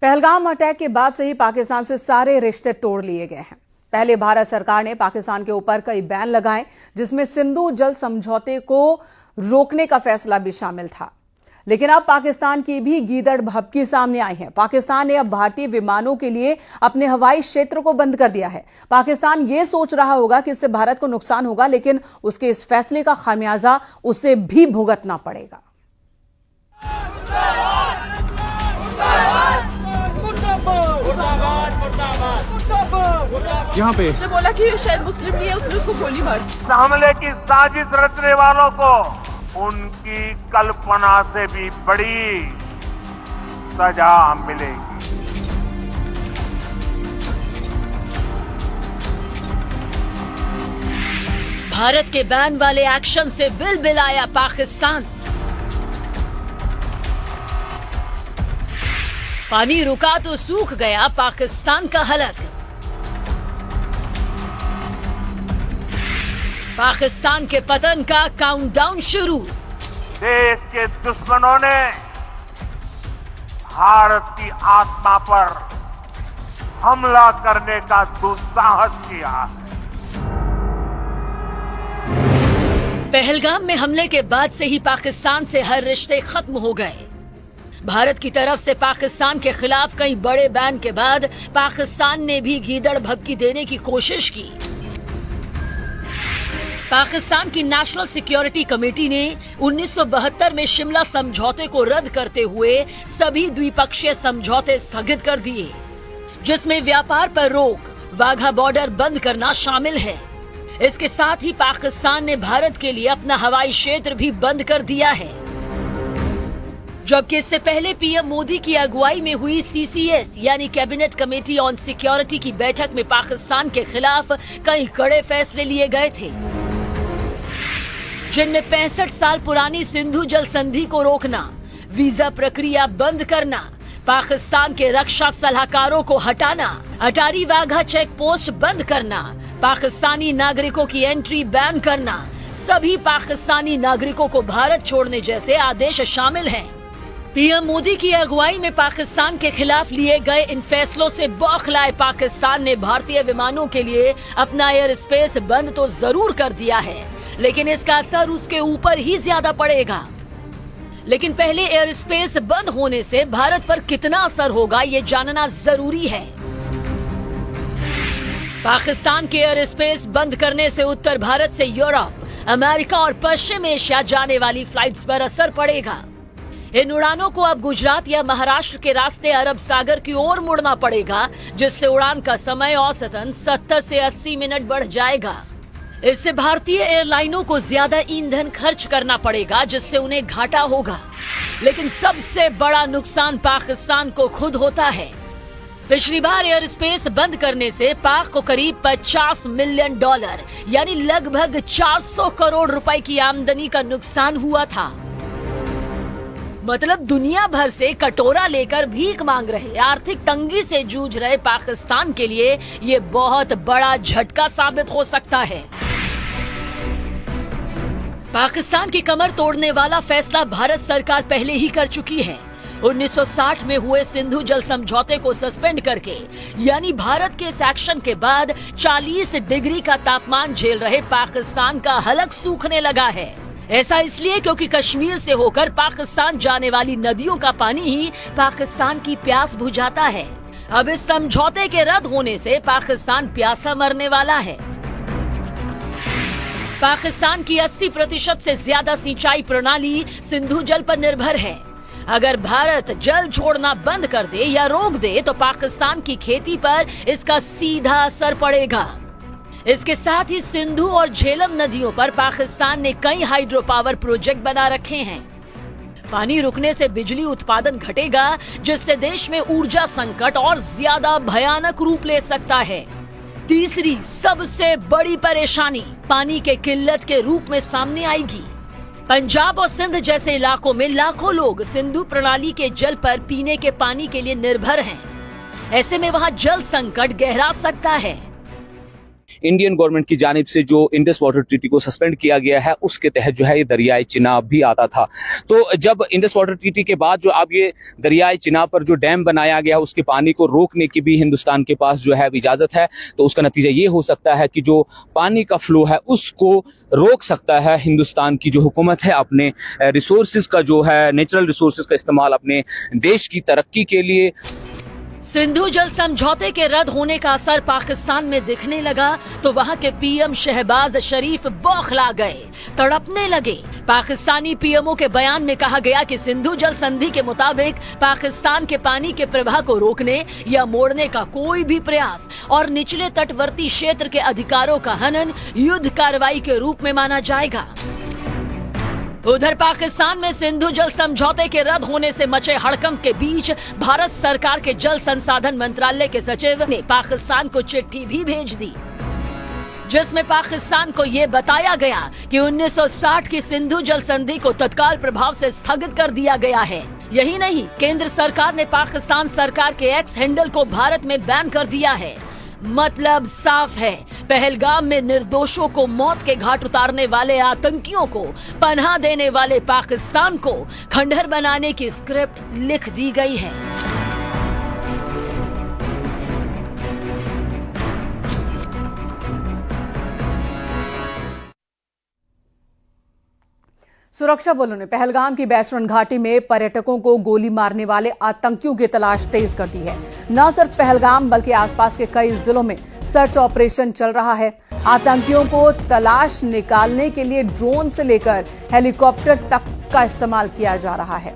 Pahalgam attack के बाद से ही पाकिस्तान से सारे रिश्ते तोड़ लिए गए हैं। पहले भारत सरकार ने पाकिस्तान के ऊपर कई बैन लगाए, जिसमें सिंधु जल समझौते को रोकने का फैसला भी शामिल था। लेकिन अब पाकिस्तान की भी गीदड़ भभकी सामने आई है। पाकिस्तान ने अब भारतीय विमानों के लिए अपने हवाई क्षेत्र को बंद कर दिया है। पाकिस्तान ये सोच रहा होगा कि इससे भारत को नुकसान होगा, लेकिन उसके इस फैसले का खामियाजा उसे भी भुगतना पड़ेगा। यहाँ पे उसने बोला कि ये शायद मुस्लिम नहीं है, उसने उसको गोली मार दी। हमले की साजिश रचने वालों को उनकी कल्पना से भी बड़ी सजा मिलेगी। भारत के बैन वाले एक्शन से बिलबिलाया पाकिस्तान। पानी रुका तो सूख गया पाकिस्तान का हलक। पाकिस्तान के पतन का काउंटडाउन शुरू। देश के दुश्मनों ने भारत की आत्मा पर हमला करने का दुस्साहस किया है। पहलगाम में हमले के बाद से ही पाकिस्तान से हर रिश्ते खत्म हो गए। भारत की तरफ से पाकिस्तान के खिलाफ कई बड़े बैन के बाद पाकिस्तान ने भी गीदड़ भभकी देने की कोशिश की। पाकिस्तान की नेशनल सिक्योरिटी कमेटी ने 1972 में शिमला समझौते को रद्द करते हुए सभी द्विपक्षीय समझौते स्थगित कर दिए, जिसमें व्यापार पर रोक, वाघा बॉर्डर बंद करना शामिल है। इसके साथ ही पाकिस्तान ने भारत के लिए अपना हवाई क्षेत्र भी बंद कर दिया है। जबकि इससे पहले पीएम मोदी की अगुवाई में हुई सीसीएस यानी कैबिनेट कमेटी ऑन सिक्योरिटी की बैठक में पाकिस्तान के खिलाफ कई कड़े फैसले लिए गए थे, जिनमें 65 साल पुरानी सिंधु जल संधि को रोकना, वीजा प्रक्रिया बंद करना, पाकिस्तान के रक्षा सलाहकारों को हटाना, अटारी वाघा चेक पोस्ट बंद करना, पाकिस्तानी नागरिकों की एंट्री बैन करना, सभी पाकिस्तानी नागरिकों को भारत छोड़ने जैसे आदेश शामिल हैं। पीएम मोदी की अगुवाई में पाकिस्तान के खिलाफ लिए गए इन फैसलों से बौखलाए पाकिस्तान ने भारतीय विमानों के लिए अपना एयर स्पेस बंद तो जरूर कर दिया है, लेकिन इसका असर उसके ऊपर ही ज्यादा पड़ेगा। लेकिन पहले एयर स्पेस बंद होने से भारत पर कितना असर होगा ये जानना जरूरी है। पाकिस्तान के एयर स्पेस बंद करने से उत्तर भारत से यूरोप, अमेरिका और पश्चिम एशिया जाने वाली फ्लाइट्स पर असर पड़ेगा। इन उड़ानों को अब गुजरात या महाराष्ट्र के रास्ते अरब सागर की ओर मुड़ना पड़ेगा, जिससे उड़ान का समय औसतन 70 से 80 मिनट बढ़ जाएगा। इससे भारतीय एयरलाइनों को ज्यादा ईंधन खर्च करना पड़ेगा, जिससे उन्हें घाटा होगा। लेकिन सबसे बड़ा नुकसान पाकिस्तान को खुद होता है। पिछली बार एयर स्पेस बंद करने से पाक को करीब $50 मिलियन यानी लगभग 400 करोड़ रुपए की आमदनी का नुकसान हुआ था। मतलब दुनिया भर से कटोरा लेकर भीख मांग रहे, आर्थिक तंगी से जूझ रहे पाकिस्तान के लिए ये बहुत बड़ा झटका साबित हो सकता है। पाकिस्तान की कमर तोड़ने वाला फैसला भारत सरकार पहले ही कर चुकी है। 1960 में हुए सिंधु जल समझौते को सस्पेंड करके, यानी भारत के इस एक्शन के बाद 40 डिग्री का तापमान झेल रहे पाकिस्तान का हलक सूखने लगा है। ऐसा इसलिए क्योंकि कश्मीर से होकर पाकिस्तान जाने वाली नदियों का पानी ही पाकिस्तान की प्यास बुझाता है। अब इस समझौते के रद्द होने से पाकिस्तान प्यासा मरने वाला है। पाकिस्तान की 80% से ज्यादा सिंचाई प्रणाली सिंधु जल पर निर्भर है। अगर भारत जल छोड़ना बंद कर दे या रोक दे तो पाकिस्तान की खेती पर इसका सीधा असर पड़ेगा। इसके साथ ही सिंधु और झेलम नदियों पर पाकिस्तान ने कई हाइड्रो पावर प्रोजेक्ट बना रखे हैं। पानी रुकने से बिजली उत्पादन घटेगा, जिससे देश में ऊर्जा संकट और ज्यादा भयानक रूप ले सकता है। तीसरी सबसे बड़ी परेशानी पानी के किल्लत के रूप में सामने आएगी। पंजाब और सिंध जैसे इलाकों में लाखों लोग सिंधु प्रणाली के जल पर पीने के पानी के लिए निर्भर हैं। ऐसे में वहां जल संकट गहरा सकता है। इंडियन गवर्नमेंट की जानिब से जो इंडस वाटर ट्रीटी को सस्पेंड किया गया है उसके तहत जो है ये दरियाई चिनाब भी आता था। तो जब इंडस वाटर ट्रीटी के बाद जो अब ये दरियाई चिनाब पर जो डैम बनाया गया उसके पानी को रोकने की भी हिंदुस्तान के पास जो है इजाजत है, तो उसका नतीजा ये हो सकता है कि जो पानी का फ्लो है उसको रोक सकता है हिंदुस्तान की जो हुकूमत है अपने रिसोर्सेज का जो है नेचुरल रिसोर्सेज का इस्तेमाल अपने देश की तरक्की के लिए। सिंधु जल समझौते के रद्द होने का असर पाकिस्तान में दिखने लगा तो वहां के पीएम शहबाज शरीफ बौखला गए, तड़पने लगे। पाकिस्तानी पीएमओ के बयान में कहा गया कि सिंधु जल संधि के मुताबिक पाकिस्तान के पानी के प्रवाह को रोकने या मोड़ने का कोई भी प्रयास और निचले तटवर्ती क्षेत्र के अधिकारों का हनन युद्ध कार्रवाई के रूप में माना जाएगा। उधर पाकिस्तान में सिंधु जल समझौते के रद्द होने से मचे हड़कंप के बीच भारत सरकार के जल संसाधन मंत्रालय के सचिव ने पाकिस्तान को चिट्ठी भी भेज दी, जिसमें पाकिस्तान को ये बताया गया कि 1960 की सिंधु जल संधि को तत्काल प्रभाव से स्थगित कर दिया गया है। यही नहीं, केंद्र सरकार ने पाकिस्तान सरकार के एक्स हैंडल को भारत में बैन कर दिया है। मतलब साफ है, पहलगाम में निर्दोषों को मौत के घाट उतारने वाले आतंकियों को पनाह देने वाले पाकिस्तान को खंडहर बनाने की स्क्रिप्ट लिख दी गई है। सुरक्षा बलों ने पहलगाम की बैसरन घाटी में पर्यटकों को गोली मारने वाले आतंकियों की तलाश तेज कर दी है। न सिर्फ पहलगाम बल्कि आसपास के कई जिलों में सर्च ऑपरेशन चल रहा है। आतंकियों को तलाश निकालने के लिए ड्रोन से लेकर हेलीकॉप्टर तक का इस्तेमाल किया जा रहा है,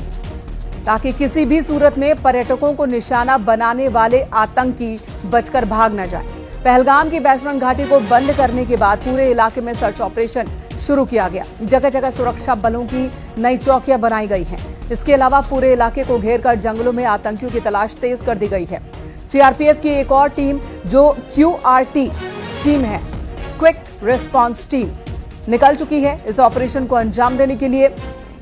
ताकि किसी भी सूरत में पर्यटकों को निशाना बनाने वाले आतंकी बचकर भाग न जाए। पहलगाम की बैसरन घाटी को बंद करने के बाद पूरे इलाके में सर्च ऑपरेशन शुरू किया गया। जगह जगह सुरक्षा बलों की नई चौकियां बनाई गई हैं। इसके अलावा पूरे इलाके को घेरकर जंगलों में आतंकियों की तलाश तेज कर दी गई है। सीआरपीएफ की एक और टीम जो क्यूआरटी टीम है, क्विक रिस्पांस टीम, निकल चुकी है इस ऑपरेशन को अंजाम देने के लिए।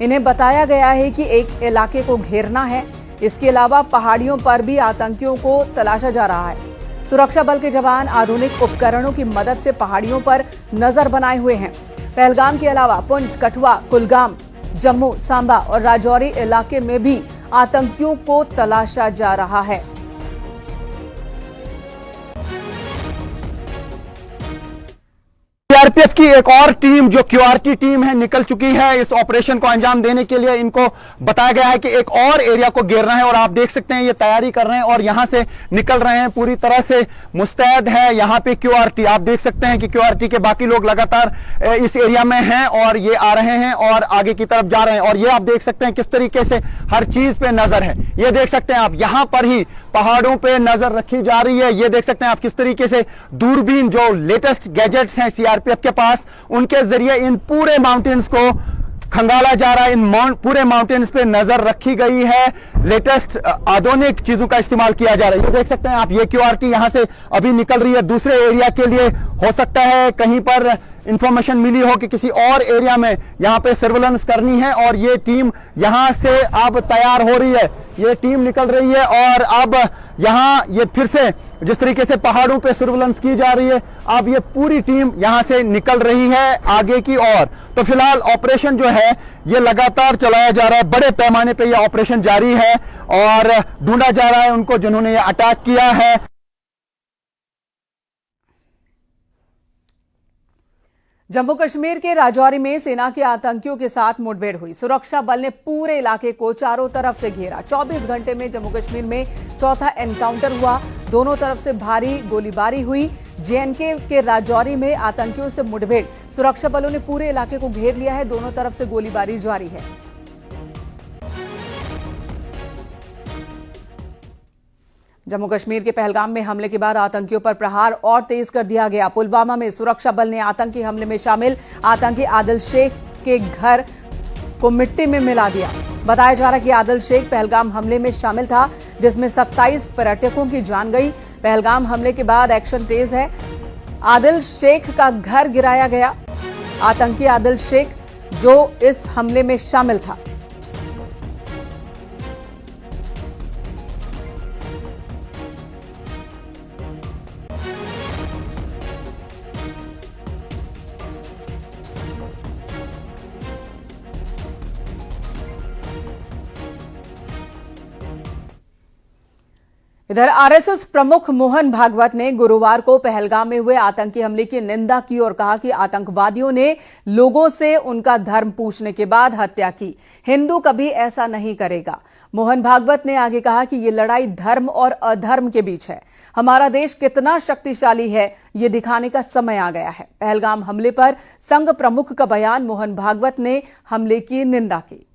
इन्हें बताया गया है कि एक इलाके को घेरना है। इसके अलावा पहाड़ियों पर भी आतंकियों को तलाशा जा रहा है। सुरक्षा बल के जवान आधुनिक उपकरणों की मदद से पहाड़ियों पर नजर बनाए हुए हैं। पहलगाम के अलावा पुंछ, कठुआ, कुलगाम, जम्मू, सांबा और राजौरी इलाके में भी आतंकियों को तलाशा जा रहा है। सीआरपीएफ की एक और टीम जो क्यूआरटी टीम है निकल चुकी है इस ऑपरेशन को अंजाम देने के लिए। इनको बताया गया है कि एक और एरिया को घेरना है और आप देख सकते हैं ये तैयारी कर रहे हैं और यहां से निकल रहे हैं, पूरी तरह से मुस्तैद है यहां पे क्यूआरटी। आप देख सकते हैं कि क्यूआरटी के बाकी लोग लगातार इस एरिया में हैं और ये आ रहे हैं और आगे की तरफ जा रहे हैं। और ये आप देख सकते हैं किस तरीके से हर चीज पे नजर है। ये देख सकते हैं आप यहां पर ही पहाड़ों पे नजर रखी जा रही है। ये देख सकते हैं आप किस तरीके से दूरबीन, जो लेटेस्ट गैजेट्स हैं सीआरपीएफ के पास, उनके जरिए इन पूरे माउंटेन्स को खंगाला जा रहा है। इन पूरे माउंटेन्स पे नजर रखी गई है। लेटेस्ट आधुनिक चीजों का इस्तेमाल किया जा रहा है। ये देख सकते हैं आप, ये क्यूआरटी यहां से अभी निकल रही है दूसरे एरिया के लिए। हो सकता है कहीं पर इंफॉर्मेशन मिली हो कि किसी और एरिया में यहां पे सर्वेलेंस करनी है और ये टीम यहां से अब तैयार हो रही है। ये टीम निकल रही है और अब यहां ये फिर से जिस तरीके से पहाड़ों पे सर्वेलेंस की जा रही है, अब ये पूरी टीम यहां से निकल रही है आगे की ओर। तो फिलहाल ऑपरेशन जो है ये लगातार चलाया जा रहा है, बड़े पैमाने पे ये ऑपरेशन जारी है और ढूंढा जा रहा है उनको जिन्होंने ये अटैक किया है। जम्मू कश्मीर के राजौरी में सेना के आतंकियों के साथ मुठभेड़ हुई। सुरक्षा बल ने पूरे इलाके को चारों तरफ से घेरा। 24 घंटे में जम्मू कश्मीर में चौथा एनकाउंटर हुआ। दोनों तरफ से भारी गोलीबारी हुई। जेएनके के राजौरी में आतंकियों से मुठभेड़। सुरक्षा बलों ने पूरे इलाके को घेर लिया है। दोनों तरफ से गोलीबारी जारी है। जम्मू कश्मीर के पहलगाम में हमले के बाद आतंकियों पर प्रहार और तेज कर दिया गया। पुलवामा में सुरक्षा बल ने आतंकी हमले में शामिल आतंकी आदिल शेख के घर को मिट्टी में मिला दिया। बताया जा रहा है कि आदिल शेख पहलगाम हमले में शामिल था, जिसमें 27 पर्यटकों की जान गई। पहलगाम हमले के बाद एक्शन तेज है। आदिल शेख का घर गिराया गया। आतंकी आदिल शेख जो इस हमले में शामिल था। इधर आरएसएस प्रमुख मोहन भागवत ने गुरुवार को पहलगाम में हुए आतंकी हमले की निंदा की और कहा कि आतंकवादियों ने लोगों से उनका धर्म पूछने के बाद हत्या की। हिंदू कभी ऐसा नहीं करेगा। मोहन भागवत ने आगे कहा कि ये लड़ाई धर्म और अधर्म के बीच है। हमारा देश कितना शक्तिशाली है ये दिखाने का समय आ गया है। पहलगाम हमले पर संघ प्रमुख का बयान। मोहन भागवत ने हमले की निंदा की।